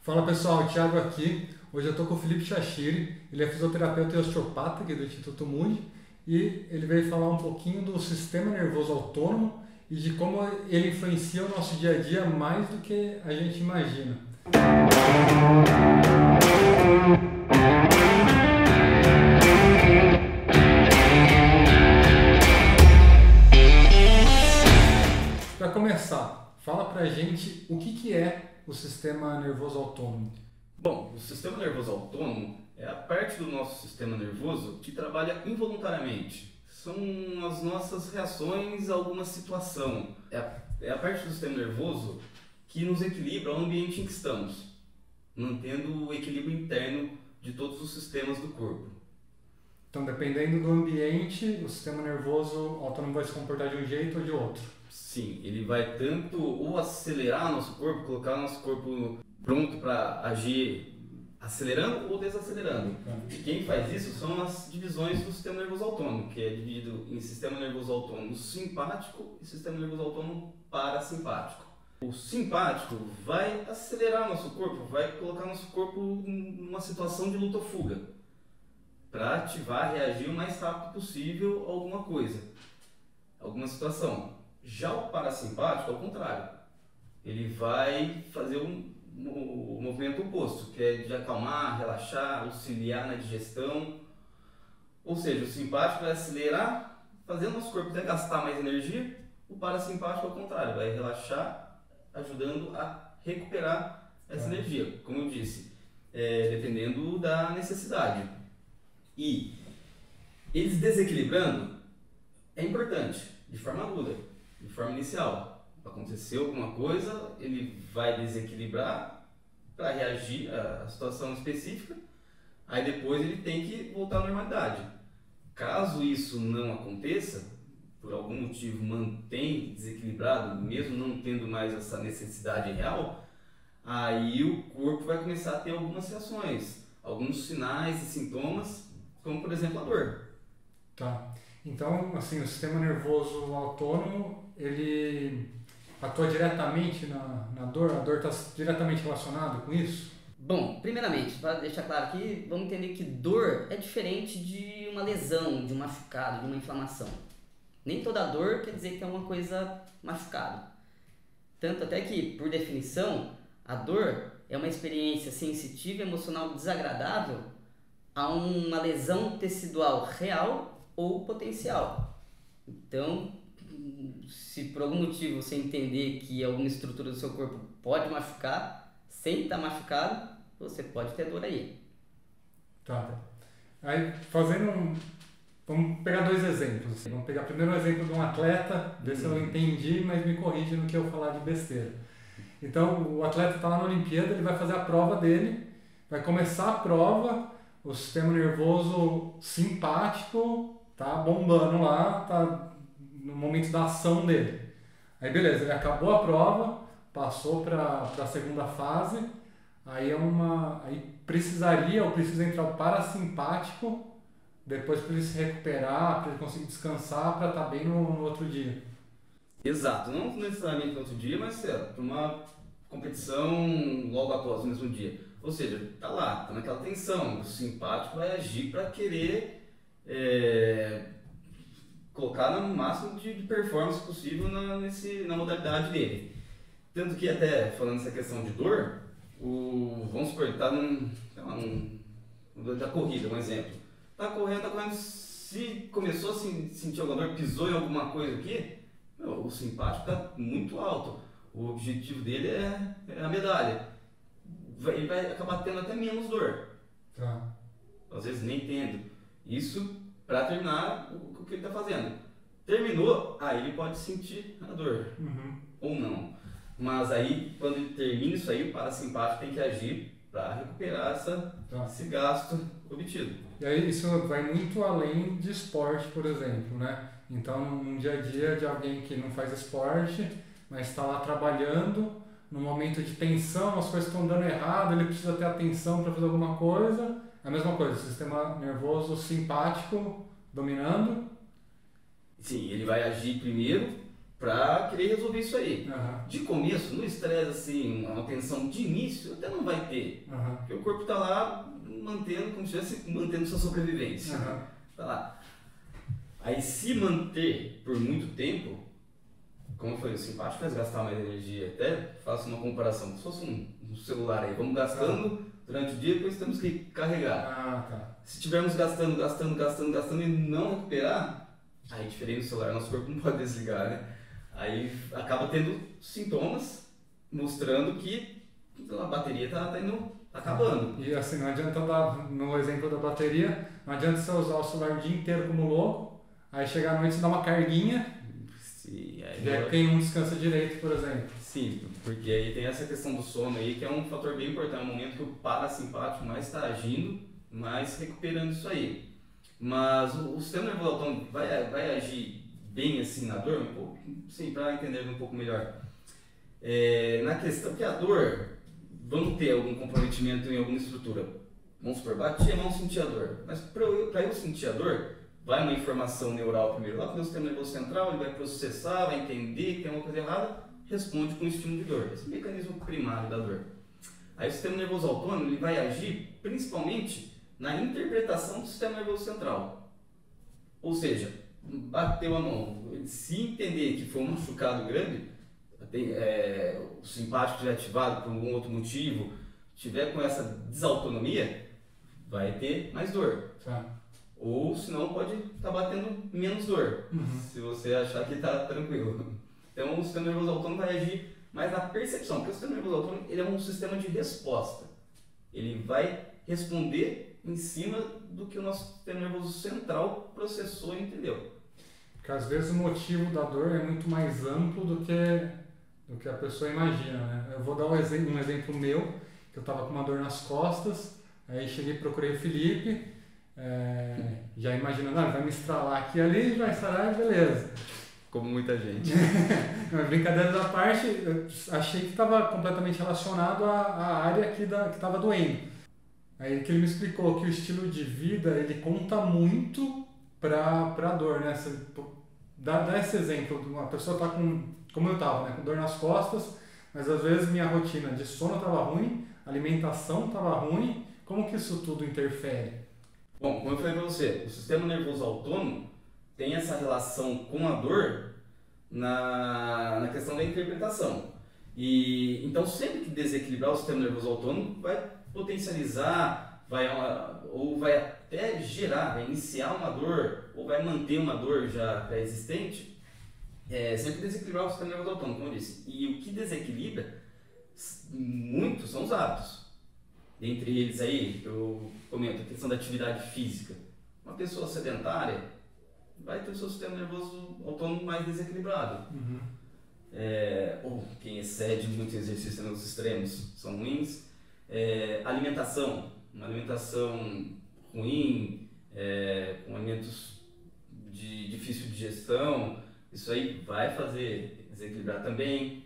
Fala pessoal, Thiago aqui. Hoje eu estou com o Felipe Chachiri, ele é fisioterapeuta e osteopata aqui do Instituto Mundi e ele veio falar um pouquinho do sistema nervoso autônomo e de como ele influencia o nosso dia a dia mais do que a gente imagina. Para começar, fala pra gente o que é o sistema nervoso autônomo. Bom, o sistema nervoso autônomo é a parte do nosso sistema nervoso que trabalha involuntariamente. São as nossas reações a alguma situação. É a parte do sistema nervoso que nos equilibra o ambiente em que estamos, mantendo o equilíbrio interno de todos os sistemas do corpo. Então, dependendo do ambiente, o sistema nervoso autônomo vai se comportar de um jeito ou de outro. Sim, ele vai tanto ou acelerar nosso corpo, colocar nosso corpo pronto para agir acelerando ou desacelerando. E quem faz isso são as divisões do sistema nervoso autônomo, que é dividido em sistema nervoso autônomo simpático e sistema nervoso autônomo parasimpático. O simpático vai acelerar nosso corpo, vai colocar nosso corpo numa situação de luta ou fuga, para ativar, reagir o mais rápido possível a alguma coisa, alguma situação. Já o parasimpático, ao contrário, ele vai fazer o movimento oposto, que é de acalmar, relaxar, auxiliar na digestão. Ou seja, o simpático vai acelerar, fazendo nosso corpo até gastar mais energia. O parasimpático, ao contrário, vai relaxar, ajudando a recuperar essa energia, como eu disse, dependendo da necessidade. E eles desequilibrando é importante, de forma aguda, de forma inicial. Aconteceu alguma coisa, ele vai desequilibrar para reagir à situação específica, aí depois ele tem que voltar à normalidade. Caso isso não aconteça, por algum motivo mantém desequilibrado, mesmo não tendo mais essa necessidade real, aí o corpo vai começar a ter algumas reações, alguns sinais e sintomas, como por exemplo a dor. Tá. Então, assim, o sistema nervoso autônomo, ele atua diretamente na dor? A dor está diretamente relacionada com isso? Bom, primeiramente, para deixar claro aqui, vamos entender que dor é diferente de uma lesão, de um machucado, de uma inflamação. Nem toda dor quer dizer que é uma coisa machucada. Tanto até que, por definição, a dor é uma experiência sensitiva e emocional desagradável a uma lesão tecidual real ou potencial. Então, se por algum motivo você entender que alguma estrutura do seu corpo pode machucar, sem estar machucado, você pode ter dor aí. Tá. Aí, vamos pegar dois exemplos. Assim. Vamos pegar primeiro o exemplo de um atleta, ver se eu entendi, mas me corrige no que eu falar de besteira. Então, o atleta está lá na Olimpíada, ele vai fazer a prova dele, vai começar a prova, o sistema nervoso simpático tá bombando lá, tá no momento da ação dele. Aí beleza, ele acabou a prova, passou para a segunda fase, aí precisa entrar o parasimpático, depois para ele se recuperar, para ele conseguir descansar, para estar bem no outro dia. Exato, não necessariamente no outro dia, mas para uma competição logo após o mesmo dia. Ou seja, tá lá, tá naquela tensão, o simpático vai agir para querer colocar no máximo de performance possível na modalidade dele. Tanto que até, falando essa questão de dor, vamos supor, ele está da corrida, um exemplo. Tá correndo, se começou a sentir alguma dor, pisou em alguma coisa aqui, o simpático está muito alto. O objetivo dele é a medalha. Ele vai acabar tendo até menos dor. Tá. Às vezes nem tendo. Isso para terminar o que ele está fazendo. Terminou, aí ele pode sentir a dor. Ou não. Mas aí, quando ele termina isso aí, o parasimpático tem que agir para recuperar esse gasto obtido. E aí isso vai muito além de esporte, por exemplo, né? Então, num dia a dia de alguém que não faz esporte, mas está lá trabalhando, no momento de tensão, as coisas estão dando errado, ele precisa ter atenção para fazer alguma coisa. É a mesma coisa, sistema nervoso simpático dominando. Sim, ele vai agir primeiro para querer resolver isso aí. Uhum. De começo, no estresse, assim, uma tensão de início, até não vai ter. Uhum. Porque o corpo está lá mantendo, como se estivesse mantendo sua sobrevivência. Uhum. Tá lá. Aí se manter por muito tempo, como eu falei, o simpático faz gastar mais energia. Até faço uma comparação, se fosse um celular aí, vamos gastando durante o dia, depois temos que carregar. Ah, tá. Se estivermos gastando e não recuperar, aí diferente do celular, nosso corpo não pode desligar, né? Aí acaba tendo sintomas mostrando que a bateria tá indo acabando. E assim, não adianta dar, no exemplo da bateria, não adianta você usar o celular o dia inteiro como louco, aí chegar à noite você dá uma carguinha, Sim, e é quem não descansa direito, por exemplo. Sim, porque aí tem essa questão do sono aí, que é um fator bem importante, é um momento que o parasimpático mais está agindo, mais recuperando isso aí. Mas o sistema nervoso autônomo vai agir bem assim na dor? Um pouco, sim, para entender um pouco melhor. Na questão que a dor, vamos ter algum comprometimento em alguma estrutura. Vamos supor, bati a mão, senti a dor. Mas para eu sentir a dor, vai uma informação neural primeiro lá para o sistema nervoso central, ele vai processar, vai entender que tem uma coisa errada, responde com o estímulo de dor. Esse é o mecanismo primário da dor. Aí o sistema nervoso autônomo ele vai agir principalmente na interpretação do sistema nervoso central. Ou seja, bateu a mão, se entender que foi um machucado grande, o simpático estiver ativado por algum outro motivo, tiver com essa desautonomia, vai ter mais dor. Tá. Ou senão pode estar batendo menos dor, se você achar que está tranquilo. Então o sistema nervoso autônomo vai agir mais na percepção, porque o sistema nervoso autônomo ele é um sistema de resposta. Ele vai responder em cima do que o nosso sistema nervoso central processou e entendeu. Porque às vezes o motivo da dor é muito mais amplo do que a pessoa imagina, né? Eu vou dar um exemplo meu, que eu estava com uma dor nas costas, aí cheguei e procurei o Felipe, já imaginando, vai me estralar aqui e ali, vai sarar e beleza. Como muita gente. Brincadeiras à parte, eu achei que estava completamente relacionado à área que estava doendo. Aí que ele me explicou que o estilo de vida ele conta muito para a dor, né? Dá esse exemplo, uma pessoa está como eu estava, né? Com dor nas costas, mas às vezes minha rotina de sono estava ruim, alimentação estava ruim, como que isso tudo interfere? Bom, como eu falei para você, o sistema nervoso autônomo tem essa relação com a dor na questão da interpretação. E então sempre que desequilibrar o sistema nervoso autônomo vai potencializar, vai até gerar, vai iniciar uma dor ou vai manter uma dor já pré-existente, sempre desequilibrar o sistema nervoso autônomo, como eu disse. E o que desequilibra muito são os hábitos. Dentre eles aí, eu comento a questão da atividade física. Uma pessoa sedentária vai ter o seu sistema nervoso autônomo mais desequilibrado. Ou quem excede muito exercício nos extremos são ruins. Alimentação, uma alimentação ruim, com alimentos de difícil digestão, isso aí vai fazer desequilibrar também.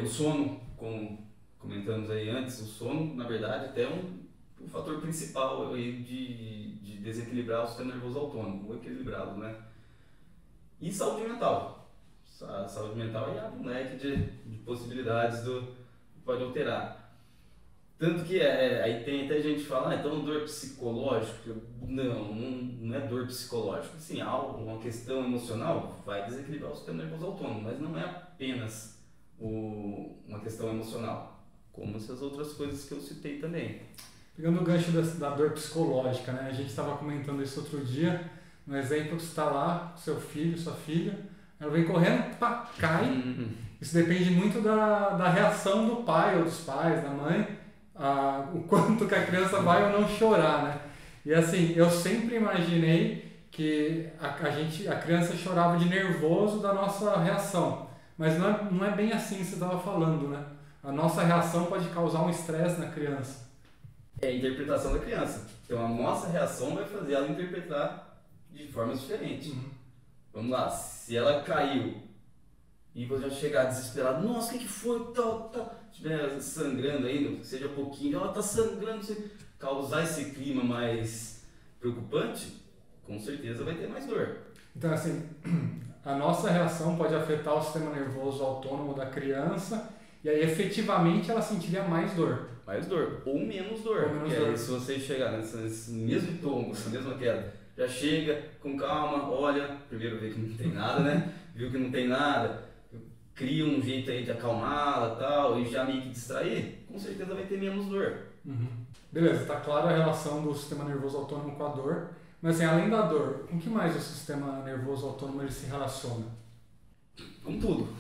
O sono, como comentamos aí antes, o sono na verdade até um fator principal aí de desequilibrar o sistema nervoso autônomo, ou equilibrá-lo, né? E saúde mental. A saúde mental é um leque de possibilidades que pode alterar. Tanto que aí tem até gente que fala, então dor psicológica. Não é dor psicológica. Sim, uma questão emocional vai desequilibrar o sistema nervoso autônomo, mas não é apenas uma questão emocional, como essas outras coisas que eu citei também. Pegando o gancho da dor psicológica, né? A gente estava comentando isso outro dia, no exemplo que você está lá, com seu filho, sua filha, ela vem correndo, pá, cai. Isso depende muito da reação do pai ou dos pais, da mãe, o quanto que a criança vai ou não chorar, né? E assim, eu sempre imaginei que a criança chorava de nervoso da nossa reação, mas não é bem assim que você estava falando, né? A nossa reação pode causar um estresse na criança. É a interpretação da criança. Então a nossa reação vai fazer ela interpretar de formas diferentes. Vamos lá, se ela caiu e você já chegar desesperado, nossa, o que foi? Estiver sangrando ainda, que seja pouquinho, ela está sangrando, você causar esse clima mais preocupante, com certeza vai ter mais dor. Então assim, a nossa reação pode afetar o sistema nervoso autônomo da criança e aí efetivamente ela sentiria mais dor. Mais dor, ou menos dor. Ou menos porque dor. aí se você chegar nesse mesmo tombo, nessa mesma queda, já chega com calma, olha, primeiro vê que não tem nada, né? Viu que não tem nada, cria um jeito aí de acalmá-la e tal, e já meio que distrair, com certeza vai ter menos dor. Beleza, está clara a relação do sistema nervoso autônomo com a dor, mas assim, além da dor, com que mais o sistema nervoso autônomo ele se relaciona? Com tudo.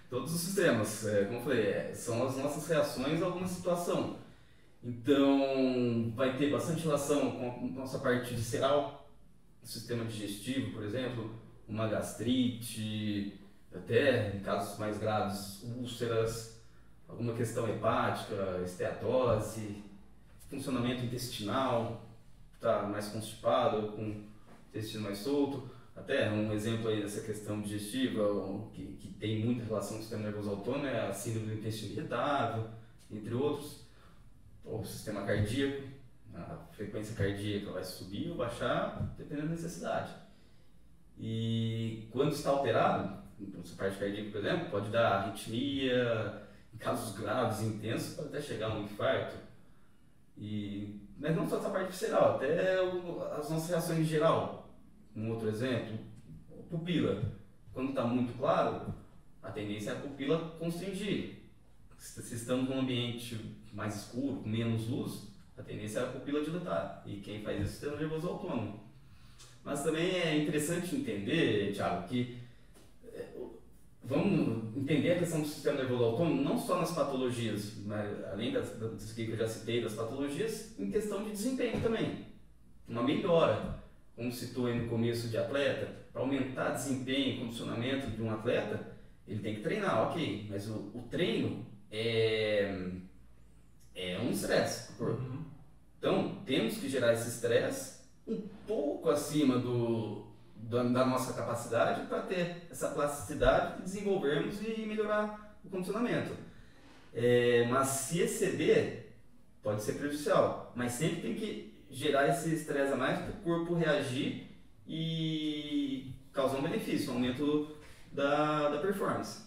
Todos os sistemas, como eu falei, são as nossas reações a alguma situação. Então, vai ter bastante relação com a nossa parte visceral, o sistema digestivo, por exemplo, uma gastrite, até em casos mais graves, úlceras, alguma questão hepática, esteatose, funcionamento intestinal, está mais constipado, com o intestino mais solto. Até um exemplo aí dessa questão digestiva, que tem muita relação com o sistema nervoso autônomo, é a síndrome do intestino irritável, entre outros. O sistema cardíaco, a frequência cardíaca vai subir ou baixar, dependendo da necessidade. E quando está alterado, essa parte cardíaca, por exemplo, pode dar arritmia, em casos graves e intensos, pode até chegar a um infarto. Mas não só essa parte visceral, até as nossas reações em geral. Um outro exemplo, pupila. Quando está muito claro, a tendência é a pupila constringir. Se estamos num ambiente mais escuro, com menos luz, a tendência é a pupila dilatar. E quem faz isso é o sistema nervoso autônomo. Mas também é interessante entender, Thiago, que vamos entender a questão do sistema nervoso autônomo não só nas patologias, mas além das que eu já citei, das patologias, em questão de desempenho também. Uma melhora, como citou aí no começo de atleta, para aumentar desempenho e condicionamento de um atleta, ele tem que treinar, ok, mas o treino é um estresse. Então, temos que gerar esse estresse um pouco acima da nossa capacidade para ter essa plasticidade de desenvolvermos e melhorar o condicionamento. Mas se exceder, pode ser prejudicial, mas sempre tem que gerar esse estresse a mais para o corpo reagir e causar um benefício, um aumento da performance.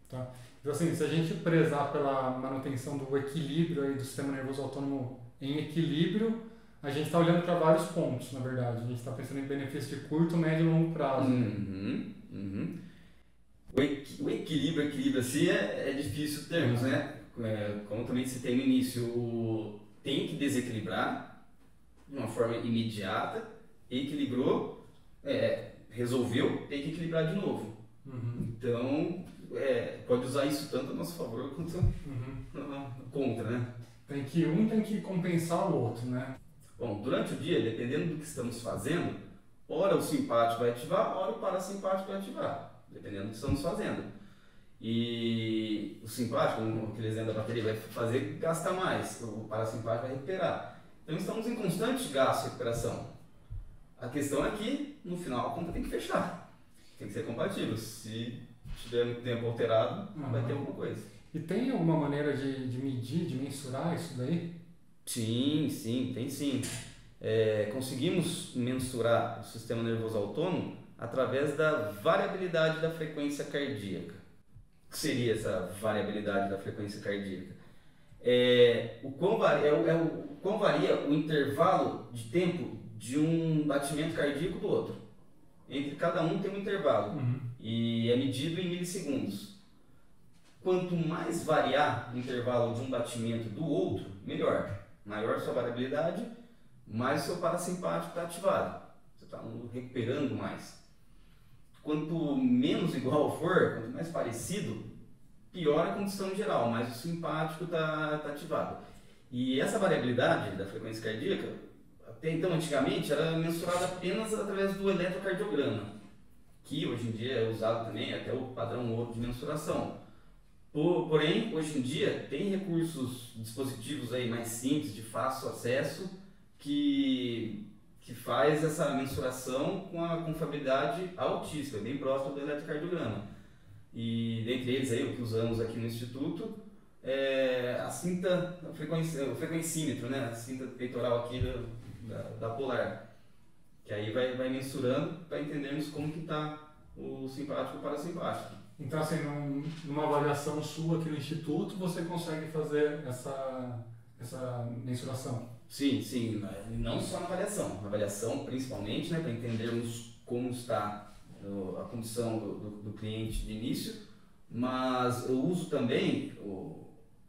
Tá. Então assim, se a gente prezar pela manutenção do equilíbrio aí do sistema nervoso autônomo em equilíbrio, a gente está olhando para vários pontos, na verdade. A gente está pensando em benefícios de curto, médio e longo prazo. O equilíbrio assim é difícil termos, né? Como também citei no início, tem que desequilibrar de uma forma imediata, equilibrou, resolveu, tem que equilibrar de novo. Então, pode usar isso tanto a nosso favor quanto contra, né? Tem que compensar o outro, né? Bom, durante o dia, dependendo do que estamos fazendo, ora o simpático vai ativar, ora o parasimpático vai ativar, dependendo do que estamos fazendo. E o simpático, aquele exemplo da bateria, vai fazer gastar mais, o parasimpático vai recuperar. Então estamos em constante gasto e recuperação. A questão é que, no final, a conta tem que fechar. Tem que ser compatível. Se tiver muito tempo alterado, vai ter alguma coisa. E tem alguma maneira de medir, de mensurar isso daí? Sim, tem sim. Conseguimos mensurar o sistema nervoso autônomo através da variabilidade da frequência cardíaca. O que seria essa variabilidade da frequência cardíaca? O quão varia o intervalo de tempo de um batimento cardíaco do outro. Entre cada um tem um intervalo e é medido em milissegundos. Quanto mais variar o intervalo de um batimento do outro, melhor. Maior sua variabilidade, mais o seu parasimpático está ativado. Você está recuperando mais. Quanto menos igual for, quanto mais parecido, pior a condição em geral, mais o simpático está ativado. E essa variabilidade da frequência cardíaca, até então antigamente, era mensurada apenas através do eletrocardiograma, que hoje em dia é usado também até o padrão ouro de mensuração. Porém, hoje em dia, tem recursos, dispositivos aí mais simples, de fácil acesso, que faz essa mensuração com a confiabilidade altíssima, bem próxima do eletrocardiograma. E dentre eles aí, o que usamos aqui no Instituto, a cinta, o frequencímetro, né? A cinta peitoral aqui da Polar, que aí vai mensurando para entendermos como que está o simpático para simpático. Então, assim, numa avaliação sua aqui no Instituto, você consegue fazer essa mensuração? Sim, não só na avaliação principalmente, né, para entendermos como está a condição do cliente de início, mas eu uso também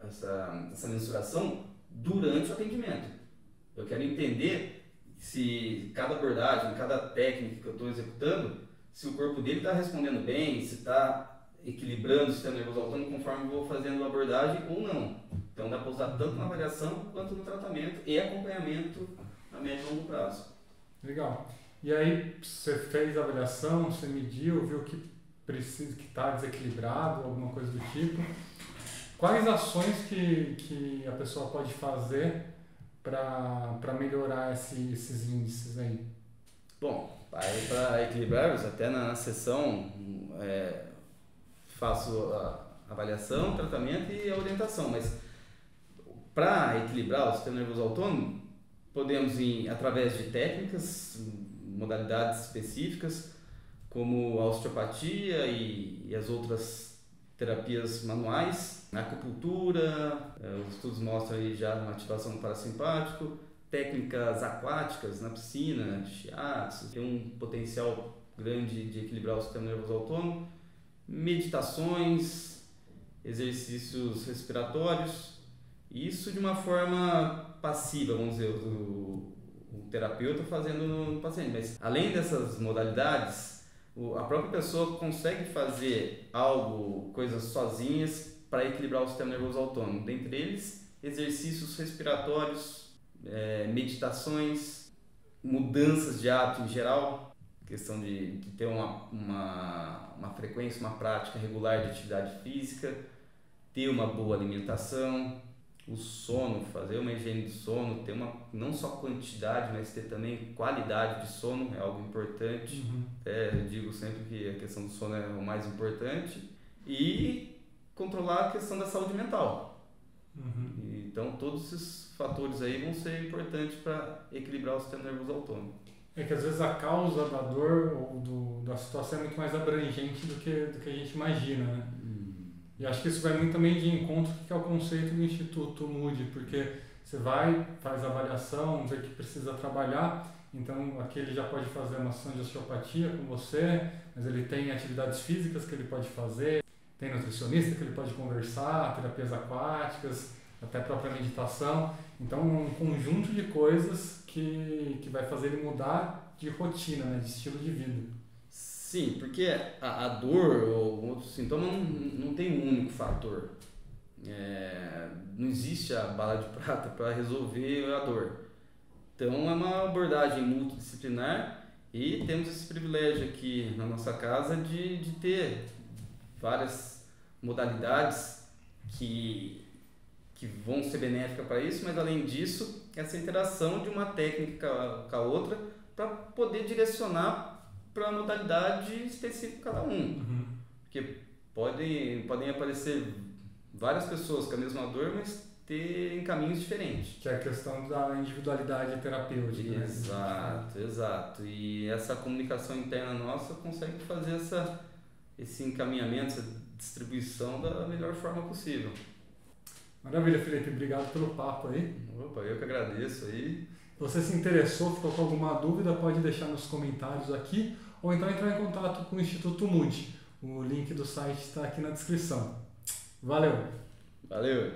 essa mensuração durante o atendimento. Eu quero entender se cada abordagem, cada técnica que eu estou executando, se o corpo dele está respondendo bem, se está equilibrando o sistema nervoso autônomo conforme eu vou fazendo a abordagem ou não. Então dá para usar tanto na avaliação quanto no tratamento e acompanhamento a médio e longo prazo. Legal. E aí você fez a avaliação, você mediu, viu que precisa, que está desequilibrado, alguma coisa do tipo. Quais ações que a pessoa pode fazer para melhorar esses índices aí? Bom, para equilibrá-los, até na sessão faço a avaliação, tratamento e a orientação, mas para equilibrar o sistema nervoso autônomo, podemos ir através de técnicas, modalidades específicas, como a osteopatia e as outras terapias manuais, a acupuntura, os estudos mostram aí já uma ativação do parasimpático, técnicas aquáticas na piscina, de shiatsu, tem um potencial grande de equilibrar o sistema nervoso autônomo, meditações, exercícios respiratórios, isso de uma forma passiva, vamos dizer, o terapeuta fazendo no paciente, mas além dessas modalidades, a própria pessoa consegue fazer coisas sozinhas para equilibrar o sistema nervoso autônomo, dentre eles exercícios respiratórios, meditações, mudanças de hábito em geral, questão de ter uma frequência, uma prática regular de atividade física, ter uma boa alimentação, o sono, fazer uma higiene de sono, ter não só quantidade, mas ter também qualidade de sono, é algo importante. Eu digo sempre que a questão do sono é o mais importante. E controlar a questão da saúde mental. Então todos esses fatores aí vão ser importantes para equilibrar o sistema nervoso autônomo. É que às vezes a causa da dor ou da situação é muito mais abrangente do que a gente imagina, né? E acho que isso vai muito também de encontro que é o conceito do Instituto Mood, porque você faz a avaliação, vê que precisa trabalhar, então aqui ele já pode fazer uma sessão de osteopatia com você, mas ele tem atividades físicas que ele pode fazer, tem nutricionista que ele pode conversar, terapias aquáticas, até a própria meditação. Então um conjunto de coisas que vai fazer ele mudar de rotina, né, de estilo de vida. Sim, porque a dor ou outro sintoma não tem um único fator. Não existe a bala de prata para resolver a dor. Então é uma abordagem multidisciplinar e temos esse privilégio aqui na nossa casa de ter várias modalidades que vão ser benéficas para isso, mas além disso, essa interação de uma técnica com a outra para poder direcionar para a modalidade específica cada um. Porque podem aparecer várias pessoas com a mesma dor, mas ter em caminhos diferentes. Que é a questão da individualidade terapêutica. Exato. E essa comunicação interna nossa consegue fazer esse encaminhamento, essa distribuição da melhor forma possível. Maravilha, Felipe. Obrigado pelo papo aí. Opa, eu que agradeço aí. Se você se interessou, ficou com alguma dúvida, pode deixar nos comentários aqui ou então entrar em contato com o Instituto Mood. O link do site está aqui na descrição. Valeu! Valeu!